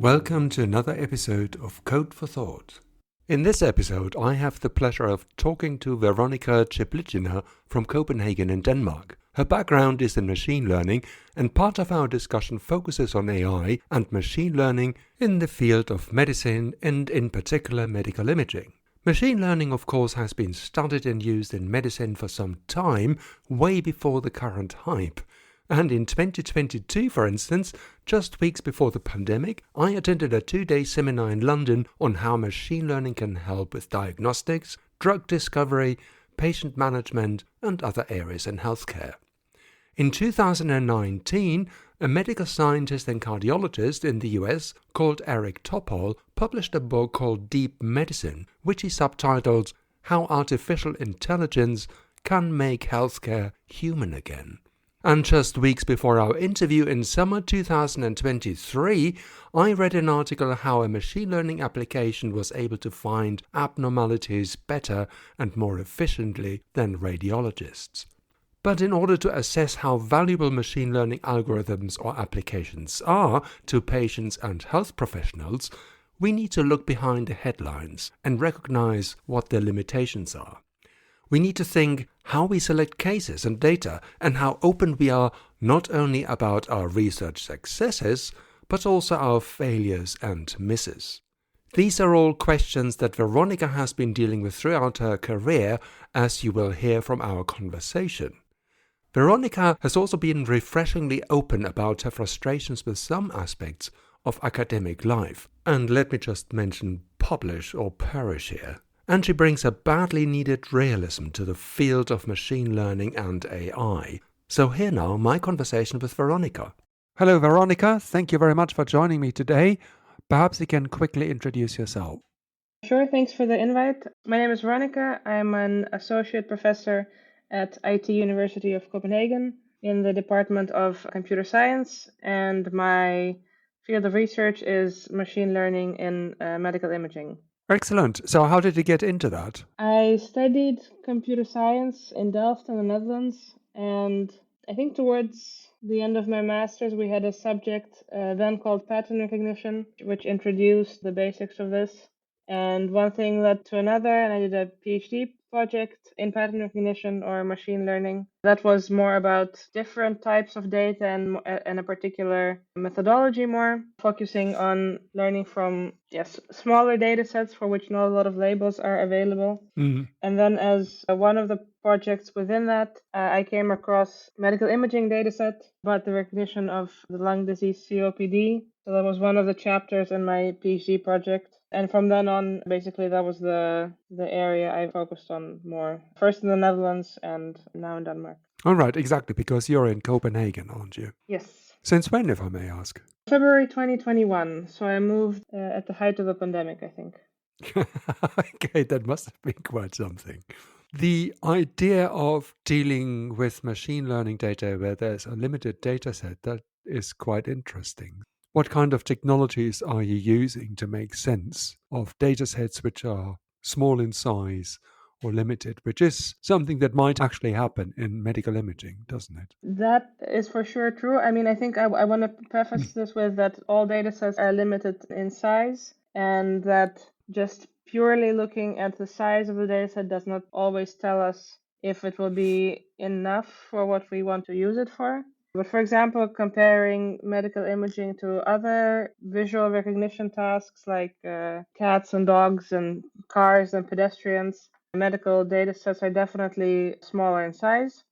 Welcome to another episode of Code for Thought. In this episode, I have the pleasure of talking to Veronika Cheplygina from Copenhagen in Denmark. Her background is in machine learning, and part of our discussion focuses on AI and machine learning in the field of medicine and in particular medical imaging. Machine learning, of course, has been studied and used in medicine for some time, way before the current hype. And in 2022, for instance, just weeks before the pandemic, I attended a 2-day seminar in London on how machine learning can help with diagnostics, drug discovery, patient management, and other areas in healthcare. In 2019, a medical scientist and cardiologist in the US called Eric Topol published a book called Deep Medicine, which he subtitled How Artificial Intelligence Can Make Healthcare Human Again. And just weeks before our interview in summer 2023, I read an article how a machine learning application was able to find abnormalities better and more efficiently than radiologists. But in order to assess how valuable machine learning algorithms or applications are to patients and health professionals, we need to look behind the headlines and recognize what their limitations are. We need to think how we select cases and data and how open we are not only about our research successes, but also our failures and misses. These are all questions that Veronika has been dealing with throughout her career, as you will hear from our conversation. Veronika has also been refreshingly open about her frustrations with some aspects of academic life. And let me just mention publish or perish here. And she brings a badly needed realism to the field of machine learning and AI. So here now, my conversation with Veronika. Hello Veronika, thank you very much for joining me today. Perhaps you can quickly introduce yourself. Sure, thanks for the invite. My name is Veronika. I'm an associate professor at IT University of Copenhagen in the Department of Computer Science, and my field of research is machine learning in medical imaging. Excellent. So how did you get into that? I studied computer science in Delft in the Netherlands, and I think towards the end of my master's we had a subject then called pattern recognition, which introduced the basics of this. And one thing led to another, and I did a PhD project in pattern recognition or machine learning. That was more about different types of data and a particular methodology more, focusing on learning from smaller data sets for which not a lot of labels are available. Mm-hmm. And then as one of the projects within that, I came across medical imaging data set about the recognition of the lung disease COPD. So that was one of the chapters in my PhD project. And from then on, basically, that was the area I focused on more. First in the Netherlands and now in Denmark. All right, exactly, because you're in Copenhagen, aren't you? Yes. Since when, if I may ask? February 2021. So I moved at the height of the pandemic, I think. Okay, that must have been quite something. The idea of dealing with machine learning data where there's a limited data set, that is quite interesting. What kind of technologies are you using to make sense of data sets which are small in size or limited, which is something that might actually happen in medical imaging, doesn't it? That is for sure true. I mean, I think I want to preface this with that all data sets are limited in size, and that just purely looking at the size of the data set does not always tell us if it will be enough for what we want to use it for. But for example, comparing medical imaging to other visual recognition tasks like cats and dogs and cars and pedestrians, medical data sets are definitely smaller in size.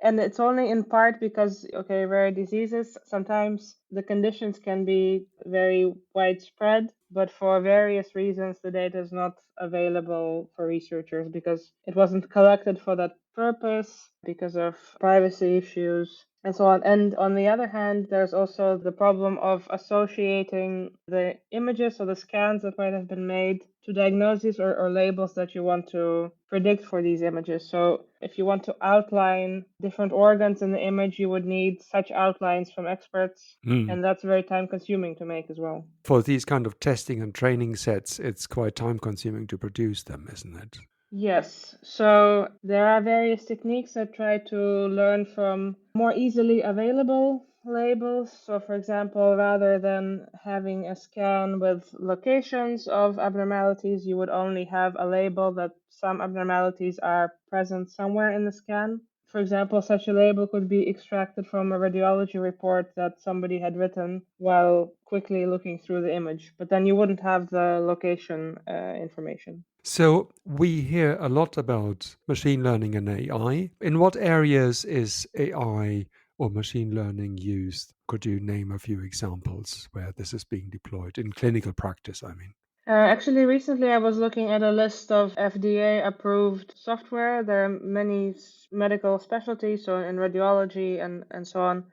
And it's only in part because, rare diseases, sometimes the conditions can be very widespread, but for various reasons, the data is not available for researchers because it wasn't collected for that purpose, because of privacy issues, and so on. And on the other hand, there's also the problem of associating the images or the scans that might have been made to diagnoses or labels that you want to predict for these images. So if you want to outline different organs in the image, you would need such outlines from experts, and that's very time consuming to make as well. For these kind of testing and training sets, it's quite time consuming to produce them, isn't it? Yes, so there are various techniques that try to learn from more easily available labels. So, for example, rather than having a scan with locations of abnormalities, you would only have a label that some abnormalities are present somewhere in the scan. For example, such a label could be extracted from a radiology report that somebody had written while quickly looking through the image, but then you wouldn't have the location information. So we hear a lot about machine learning and AI. In what areas is AI or machine learning used? Could you name a few examples where this is being deployed in clinical practice, I mean? Actually, recently I was looking at a list of FDA-approved software. There are many medical specialties, so in radiology and so on.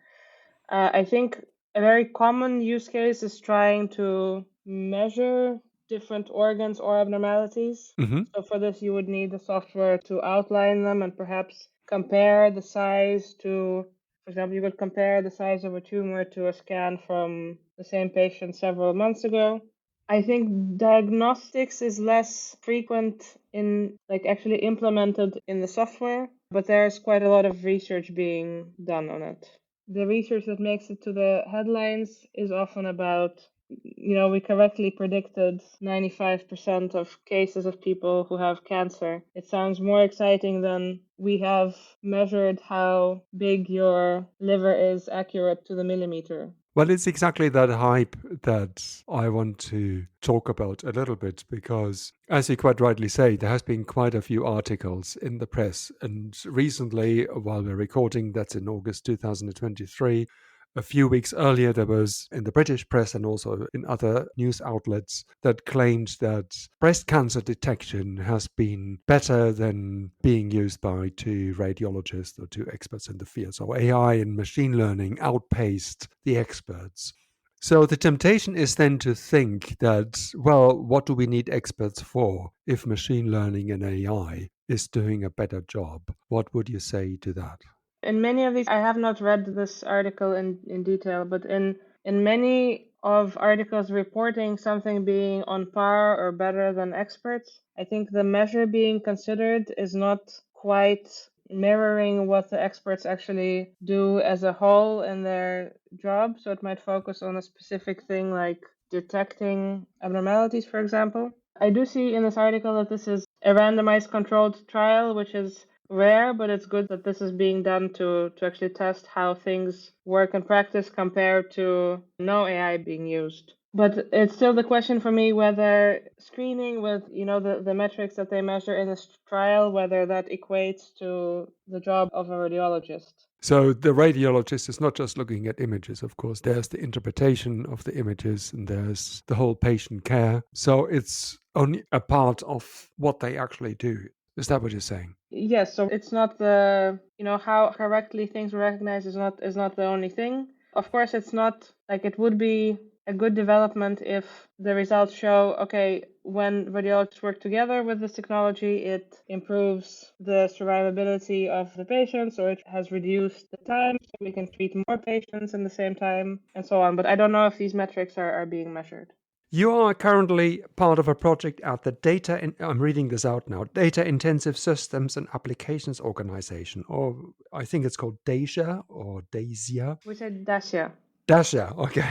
I think a very common use case is trying to measure different organs or abnormalities. Mm-hmm. So for this, you would need the software to outline them and perhaps compare the size to, for example, you could compare the size of a tumor to a scan from the same patient several months ago. I think diagnostics is less frequent in like actually implemented in the software, but there's quite a lot of research being done on it. The research that makes it to the headlines is often about, we correctly predicted 95% of cases of people who have cancer. It sounds more exciting than we have measured how big your liver is accurate to the millimeter. Well, it's exactly that hype that I want to talk about a little bit because, as you quite rightly say, there has been quite a few articles in the press. And recently, while we're recording, that's in August 2023, a few weeks earlier, there was in the British press and also in other news outlets that claimed that breast cancer detection has been better than being used by two radiologists or two experts in the field. So AI and machine learning outpaced the experts. So the temptation is then to think that, well, what do we need experts for if machine learning and AI is doing a better job? What would you say to that? In many of these, I have not read this article in detail, but in many of articles reporting something being on par or better than experts, I think the measure being considered is not quite mirroring what the experts actually do as a whole in their job. So it might focus on a specific thing like detecting abnormalities, for example. I do see in this article that this is a randomized controlled trial, which is rare, but it's good that this is being done to actually test how things work in practice compared to no AI being used. But it's still the question for me whether screening with, the metrics that they measure in this trial, whether that equates to the job of a radiologist. So the radiologist is not just looking at images, of course. There's the interpretation of the images and there's the whole patient care. So it's only a part of what they actually do. Is that what you're saying? Yes, so it's not the, how correctly things were recognized is not the only thing. Of course, it's not like it would be a good development if the results show, okay, when radiologists work together with this technology, it improves the survivability of the patients, or it has reduced the time, so we can treat more patients in the same time, and so on. But I don't know if these metrics are being measured. You are currently part of a project at the I'm reading this out now, Data Intensive Systems and Applications Organization, or I think it's called DASIA or DASIA. We said Dacia. Dasha, okay.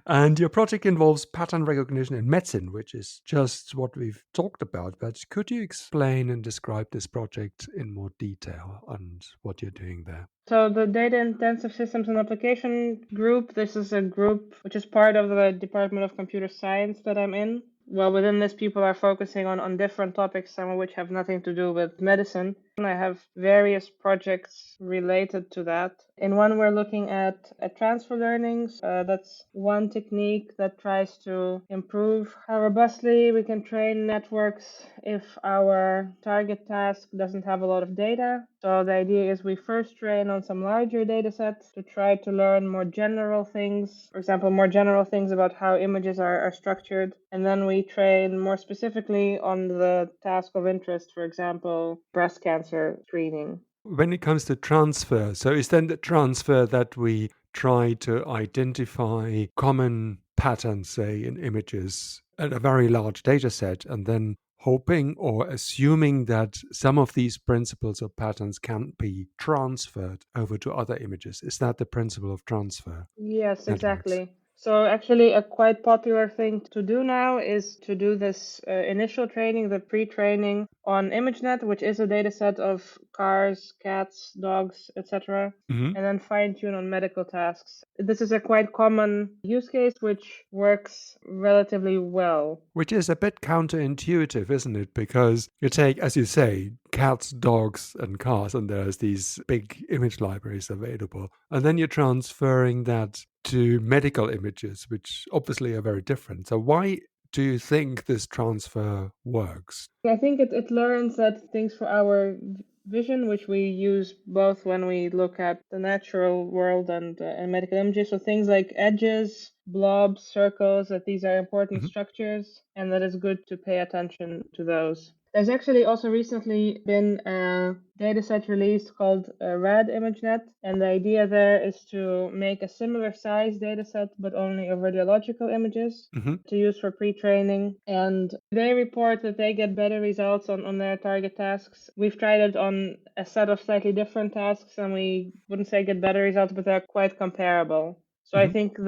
And your project involves pattern recognition in medicine, which is just what we've talked about. But could you explain and describe this project in more detail and what you're doing there? So the Data Intensive Systems and Application group, this is a group which is part of the Department of Computer Science that I'm in. Well, within this, people are focusing on different topics, some of which have nothing to do with medicine. And I have various projects related to that. In one, we're looking at transfer learnings. That's one technique that tries to improve how robustly we can train networks if our target task doesn't have a lot of data. So the idea is we first train on some larger data sets to try to learn more general things, for example, more general things about how images are structured. And then we train more specifically on the task of interest, for example, breast cancer screening. When it comes to transfer, so is then the transfer that we try to identify common patterns, say, in images at a very large data set, and then hoping or assuming that some of these principles or patterns can be transferred over to other images. Is that the principle of transfer Yes, networks? exactly. So actually, a quite popular thing to do now is to do this initial training, the pre-training on ImageNet, which is a data set of cars, cats, dogs, etc., Mhm. and then fine-tune on medical tasks. This is a quite common use case which works relatively well. Which is a bit counterintuitive, isn't it? Because you take, as you say, cats, dogs, and cars, and there's these big image libraries available. And then you're transferring that to medical images, which obviously are very different. So, why do you think this transfer works? I think it learns that things for our vision, which we use both when we look at the natural world and medical images, so things like edges, blobs, circles, that these are important Mhm. structures, and that it's good to pay attention to those. There's actually also recently been a dataset released called RAD ImageNet, and the idea there is to make a similar size dataset, but only of radiological images Mhm. to use for pre-training. And they report that they get better results on their target tasks. We've tried it on a set of slightly different tasks, and we wouldn't say get better results, but they're quite comparable. So I Mhm. think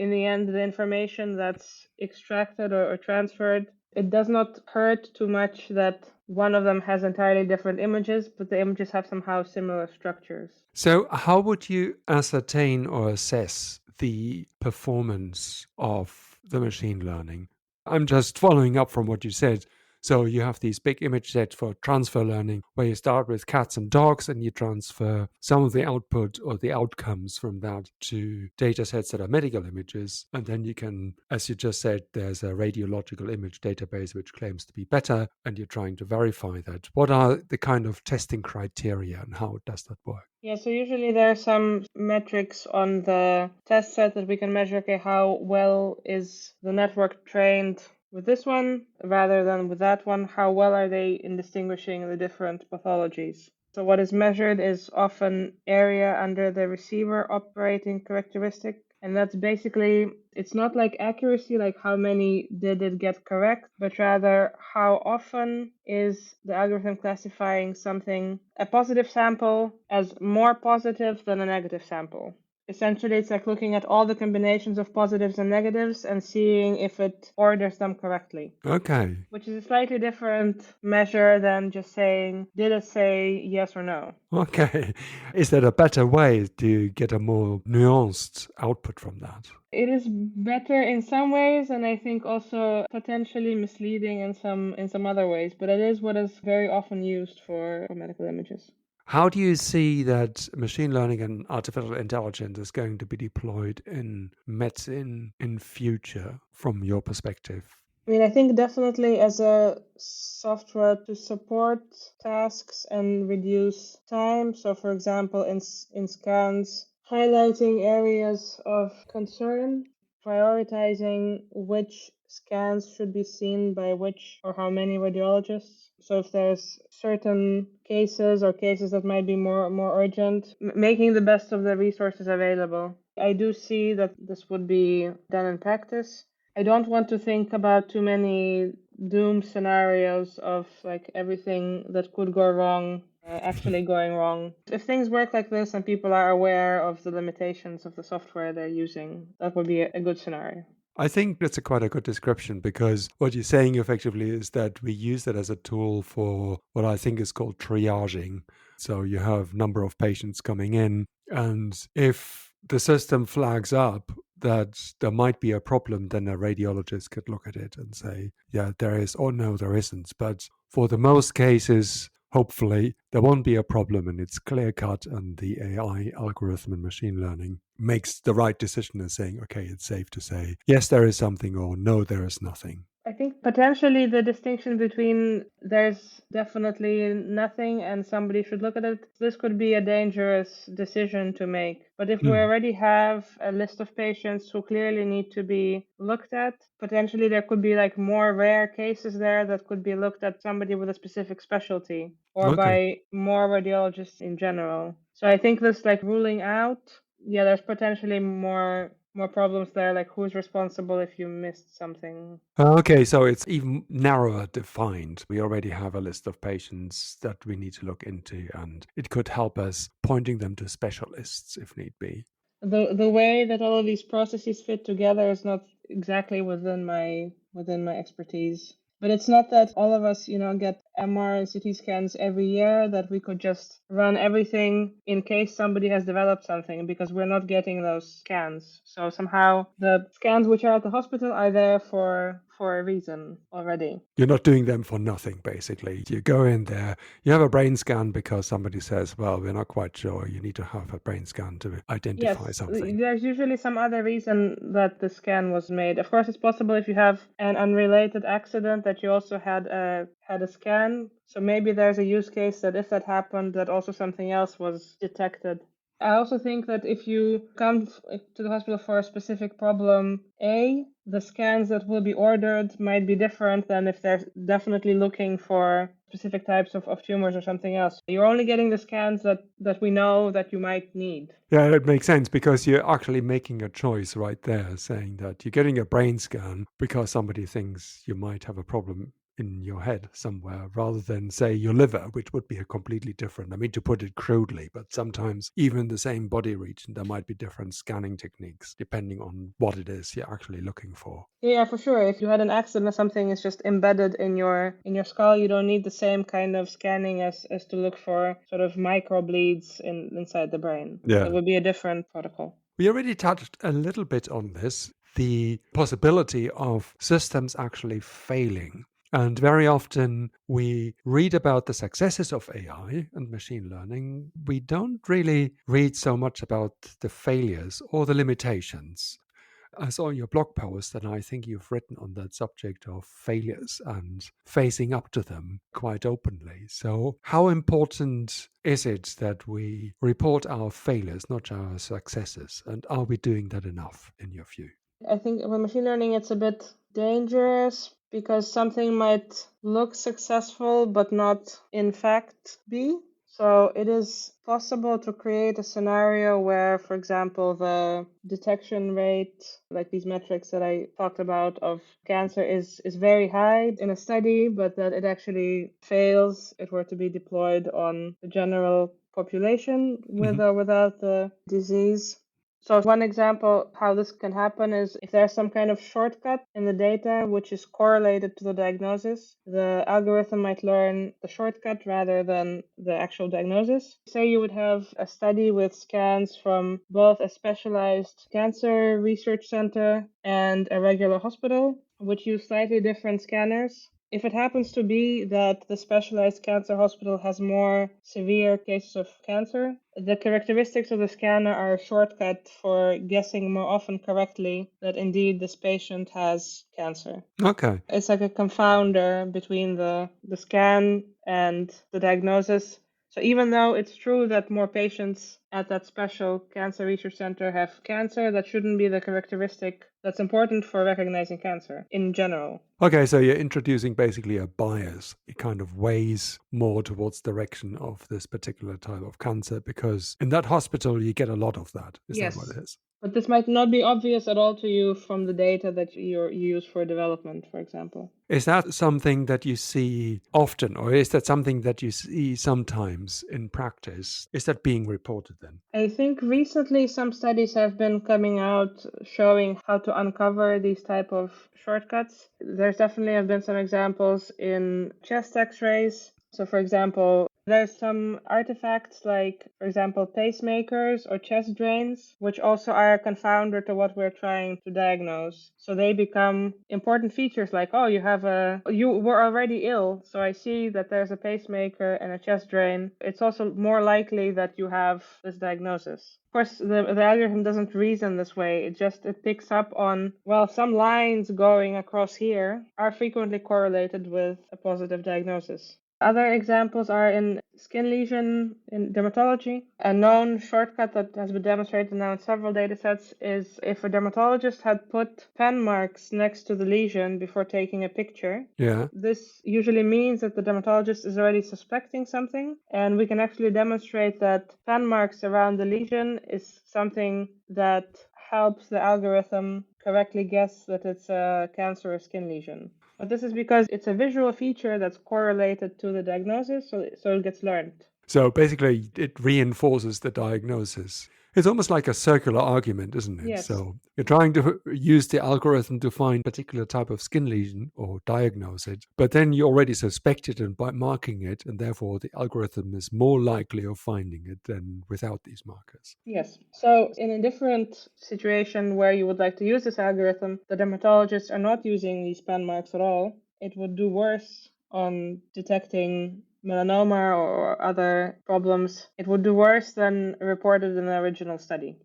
in the end, the information that's extracted or transferred, it does not hurt too much that one of them has entirely different images, but the images have somehow similar structures. So, how would you ascertain or assess the performance of the machine learning? I'm just following up from what you said. So, you have these big image sets for transfer learning where you start with cats and dogs and you transfer some of the output or the outcomes from that to data sets that are medical images. And then you can, as you just said, there's a radiological image database which claims to be better, and you're trying to verify that. What are the kind of testing criteria and how does that work? Yeah, so usually there are some metrics on the test set that we can measure, okay, how well is the network trained with this one rather than with that one? How well are they in distinguishing the different pathologies? So what is measured is often area under the receiver operating characteristic. And that's basically, it's not like accuracy, like how many did it get correct, but rather how often is the algorithm classifying something, a positive sample, as more positive than a negative sample. Essentially, it's like looking at all the combinations of positives and negatives and seeing if it orders them correctly. Okay. Which is a slightly different measure than just saying, did it say yes or no? Okay. Is there a better way to get a more nuanced output from that? It is better in some ways, and I think also potentially misleading in some other ways, but it is what is very often used for medical images. How do you see that machine learning and artificial intelligence is going to be deployed in medicine in future from your perspective? I mean, I think definitely as a software to support tasks and reduce time. So, for example, in scans, highlighting areas of concern, prioritizing which scans should be seen by which or how many radiologists. So, if there's certain cases or cases that might be more urgent, making the best of the resources available. I do see that this would be done in practice. I don't want to think about too many doom scenarios of like everything that could go wrong actually going wrong. If things work like this and people are aware of the limitations of the software they're using, that would be a good scenario. I think that's quite a good description because what you're saying effectively is that we use that as a tool for what I think is called triaging. So you have number of patients coming in, and if the system flags up that there might be a problem, then a radiologist could look at it and say, yeah, there is, or no, there isn't. But for the most cases, hopefully, there won't be a problem and it's clear cut, and the AI algorithm and machine learning makes the right decision and saying, okay, it's safe to say, yes, there is something, or no, there is nothing. I think potentially the distinction between there's definitely nothing and somebody should look at it, this could be a dangerous decision to make. But if we Mm. already have a list of patients who clearly need to be looked at, potentially there could be like more rare cases there that could be looked at somebody with a specific specialty or Okay. by more radiologists in general. So I think this like ruling out, yeah, there's potentially more more problems there, like who's responsible if you missed something. Okay, so it's even narrower defined. We already have a list of patients that we need to look into, and it could help us pointing them to specialists if need be. The way that all of these processes fit together is not exactly within my expertise. But it's not that all of us, get MR and CT scans every year, that we could just run everything in case somebody has developed something, because we're not getting those scans. So somehow the scans which are at the hospital are there for a reason already. You're not doing them for nothing, basically. You go in there, you have a brain scan because somebody says, well, we're not quite sure. You need to have a brain scan to identify Yes, something. there's usually some other reason that the scan was made. Of course, it's possible if you have an unrelated accident that you also had a scan. So maybe there's a use case that if that happened, that also something else was detected. I also think that if you come to the hospital for a specific problem A, the scans that will be ordered might be different than if they're definitely looking for specific types of tumors or something else. You're only getting the scans that we know that you might need. Yeah, it makes sense because you're actually making a choice right there, saying that you're getting a brain scan because somebody thinks you might have a problem in your head somewhere, rather than say your liver, which would be a completely different, I mean, to put it crudely, but sometimes even in the same body region, there might be different scanning techniques depending on what it is you're actually looking for. Yeah, for sure. If you had an accident or something is just embedded in your skull, you don't need the same kind of scanning as to look for sort of micro bleeds inside the brain. Yeah. It would be a different protocol. We already touched a little bit on this, the possibility of systems actually failing. And very often we read about the successes of AI and machine learning. We don't really read so much about the failures or the limitations. I saw your blog post, and I think you've written on that subject of failures and facing up to them quite openly. So, how important is it that we report our failures, not our successes? And are we doing that enough, in your view? I think with machine learning, it's a bit dangerous because something might look successful but not in fact be. So it is possible to create a scenario where, for example, the detection rate, like these metrics that I talked about of cancer, is very high in a study, but that it actually fails if it were to be deployed on the general population with or without the disease. So one example how this can happen is if there's some kind of shortcut in the data which is correlated to the diagnosis, the algorithm might learn the shortcut rather than the actual diagnosis. Say you would have a study with scans from both a specialized cancer research center and a regular hospital, which use slightly different scanners. If it happens to be that the specialized cancer hospital has more severe cases of cancer, the characteristics of the scanner are a shortcut for guessing more often correctly that indeed this patient has cancer. Okay. It's like a confounder between the scan and the diagnosis. So even though it's true that more patients at that special cancer research center have cancer, that shouldn't be the characteristic that's important for recognizing cancer in general. Okay, so you're introducing basically a bias. It kind of weighs more towards direction of this particular type of cancer because in that hospital you get a lot of that. Is Yes. that what it is? But this might not be obvious at all to you from the data that you use for development, for example. Is that something that you see often, or is that something that you see sometimes in practice? Is that being reported then? I think recently some studies have been coming out showing how to uncover these type of shortcuts. There's definitely have been some examples in chest x-rays. So for example, there's some artifacts like, for example, pacemakers or chest drains, which also are a confounder to what we're trying to diagnose. So they become important features like, oh, you were already ill, so I see that there's a pacemaker and a chest drain. It's also more likely that you have this diagnosis. Of course, the algorithm doesn't reason this way. It picks up on, well, some lines going across here are frequently correlated with a positive diagnosis. Other examples are in skin lesion in dermatology. A known shortcut that has been demonstrated now in several datasets is if a dermatologist had put pen marks next to the lesion before taking a picture. Yeah. This usually means that the dermatologist is already suspecting something, and we can actually demonstrate that pen marks around the lesion is something that helps the algorithm correctly guess that it's a cancerous skin lesion. But this is because it's a visual feature that's correlated to the diagnosis, so it gets learned. So basically, it reinforces the diagnosis. It's almost like a circular argument, isn't it? Yes. So you're trying to use the algorithm to find a particular type of skin lesion or diagnose it, but then you already suspect it and by marking it, and therefore the algorithm is more likely of finding it than without these markers. Yes. So in a different situation where you would like to use this algorithm, the dermatologists are not using these pen marks at all. It would do worse on detecting melanoma or other problems. It would do worse than reported in the original study.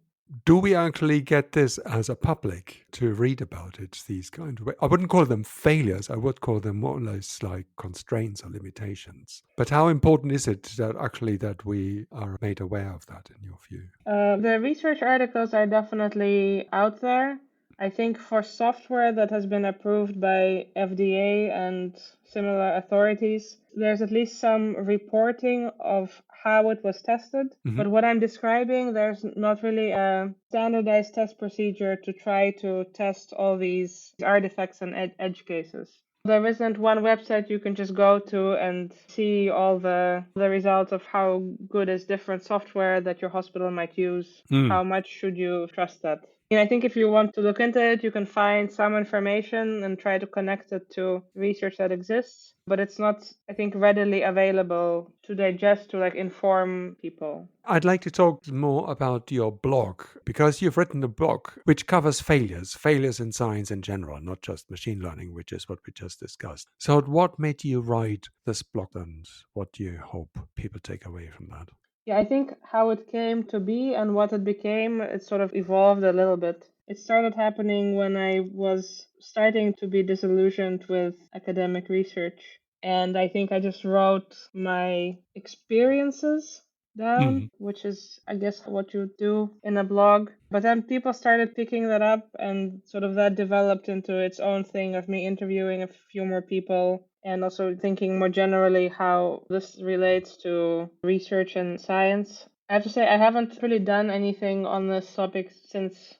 Do we actually get this as a public to read about it, these kind of, I wouldn't call them failures, I would call them more or less like constraints or limitations. But how important is it that actually that we are made aware of that in your view? The research articles are definitely out there. I think for software that has been approved by FDA and similar authorities, there's at least some reporting of how it was tested. Mhm. But what I'm describing, there's not really a standardized test procedure to try to test all these artifacts and edge cases. There isn't one website you can just go to and see all the results of how good is different software that your hospital might use. How much should you trust that? And I think if you want to look into it, you can find some information and try to connect it to research that exists, but it's not, I think, readily available to digest to like inform people. I'd like to talk more about your blog, because you've written a blog which covers failures in science in general, not just machine learning, which is what we just discussed. So what made you write this blog and what do you hope people take away from that? Yeah, I think how it came to be and what it became, it sort of evolved a little bit. It started happening when I was starting to be disillusioned with academic research. And I think I just wrote my experiences down, which is, I guess, what you do in a blog. But then people started picking that up, and sort of that developed into its own thing of me interviewing a few more people and also thinking more generally how this relates to research and science. I have to say, I haven't really done anything on this topic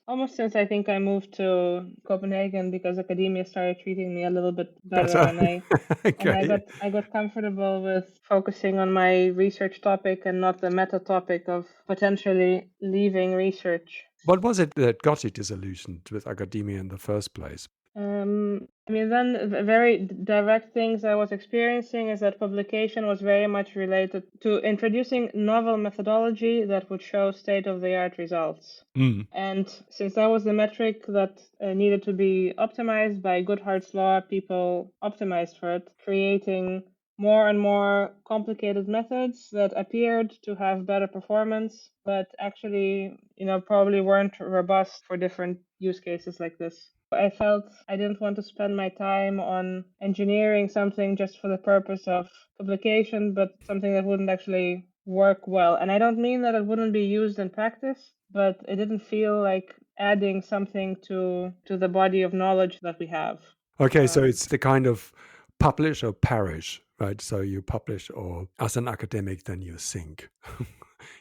almost since I think I moved to Copenhagen, because academia started treating me a little bit better, and I got comfortable with focusing on my research topic and not the meta topic of potentially leaving research. What was it that got you disillusioned with academia in the first place? Then the very direct things I was experiencing is that publication was very much related to introducing novel methodology that would show state-of-the-art results. And since that was the metric that needed to be optimized by Goodhart's law, people optimized for it, creating more and more complicated methods that appeared to have better performance, but actually, probably weren't robust for different use cases like this. I felt I didn't want to spend my time on engineering something just for the purpose of publication, but something that wouldn't actually work well. And I don't mean that it wouldn't be used in practice, but it didn't feel like adding something to the body of knowledge that we have. Okay, so it's the kind of publish or perish, right? So you publish, or as an academic, then you sink.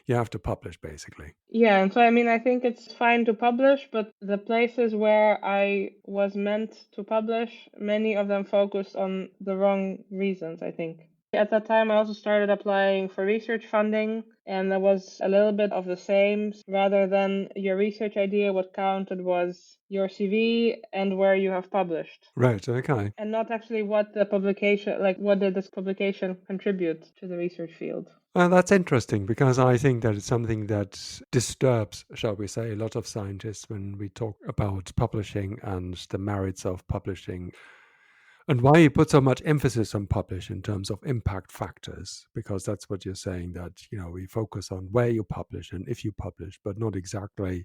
You have to publish, basically. Yeah, and so I think it's fine to publish, but the places where I was meant to publish, many of them focused on the wrong reasons, I think. At that time, I also started applying for research funding, and there was a little bit of the same. Rather than your research idea, what counted was your CV and where you have published. Right, okay. And not actually what the publication, like what did this publication contribute to the research field. Well, that's interesting, because I think that it's something that disturbs, shall we say, a lot of scientists when we talk about publishing and the merits of publishing, and why you put so much emphasis on publish in terms of impact factors, because that's what you're saying, that we focus on where you publish and if you publish, but not exactly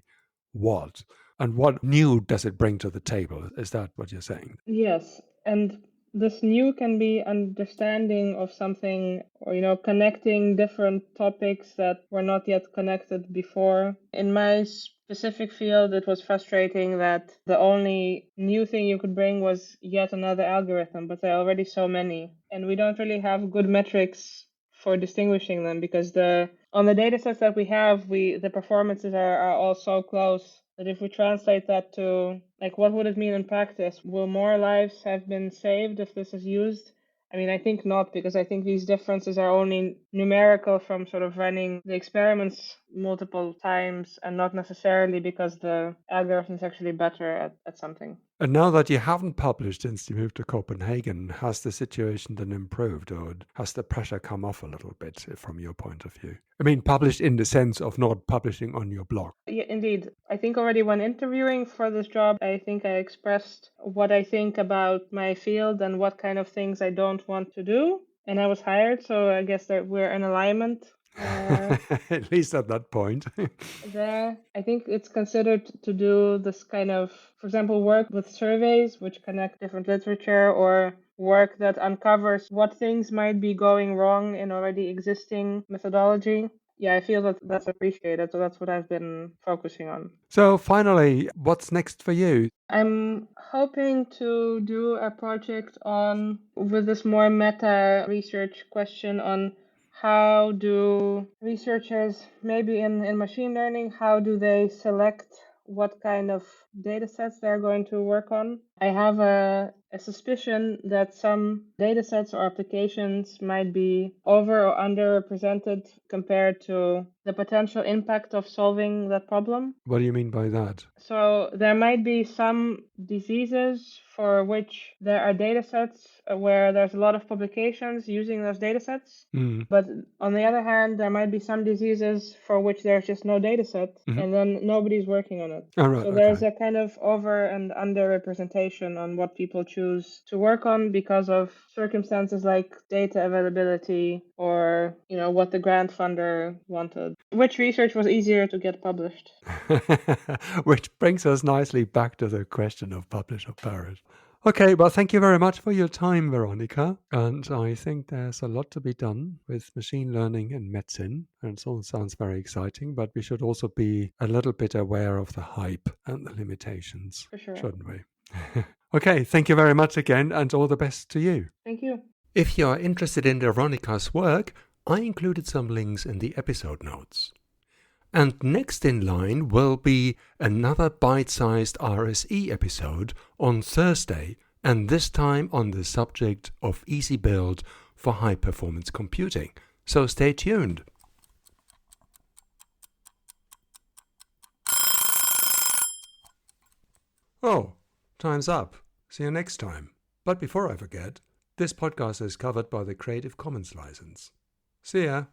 what. And what new does it bring to the table? Is that what you're saying? Yes, and this new can be understanding of something, or connecting different topics that were not yet connected before. In my specific field, it was frustrating that the only new thing you could bring was yet another algorithm, but there are already so many, and we don't really have good metrics for distinguishing them, because the on the data sets that we have, the performances are all so close that if we translate that to, like, what would it mean in practice? Will more lives have been saved if this is used? I mean, I think not, because I think these differences are only numerical from sort of running the experiments multiple times and not necessarily because the algorithm is actually better at something. And now that you haven't published since you moved to Copenhagen, has the situation then improved, or has the pressure come off a little bit from your point of view? I mean, published in the sense of not publishing on your blog. Yeah, indeed. I think already when interviewing for this job, I think I expressed what I think about my field and what kind of things I don't want to do. And I was hired, so I guess that we're in alignment. At least at that point. There, I think it's considered to do this kind of, for example, work with surveys which connect different literature, or work that uncovers what things might be going wrong in already existing methodology. Yeah, I feel that that's appreciated, so that's what I've been focusing on. So finally, what's next for you? I'm hoping to do a project on, with this more meta research question on how do researchers, maybe in machine learning, how do they select what kind of data sets they're going to work on? I have a suspicion that some data sets or applications might be over or underrepresented compared to the potential impact of solving that problem. What do you mean by that? So there might be some diseases for which there are data sets where there's a lot of publications using those data sets. But on the other hand, there might be some diseases for which there's just no data set, and then nobody's working on it. Oh, right, So there's a kind of over and under representation on what people choose to work on because of circumstances like data availability or, what the grant funder wanted. Which research was easier to get published? Which brings us nicely back to the question of publish or perish. Okay, well, thank you very much for your time, Veronika. And I think there's a lot to be done with machine learning in medicine. And it all sounds very exciting, but we should also be a little bit aware of the hype and the limitations, For sure. shouldn't we? Okay, thank you very much again, and all the best to you. Thank you. If you are interested in Veronika's work, I included some links in the episode notes. And next in line will be another bite-sized RSE episode on Thursday, and this time on the subject of easy build for high-performance computing. So stay tuned. Oh, time's up. See you next time. But before I forget, this podcast is covered by the Creative Commons license. See ya.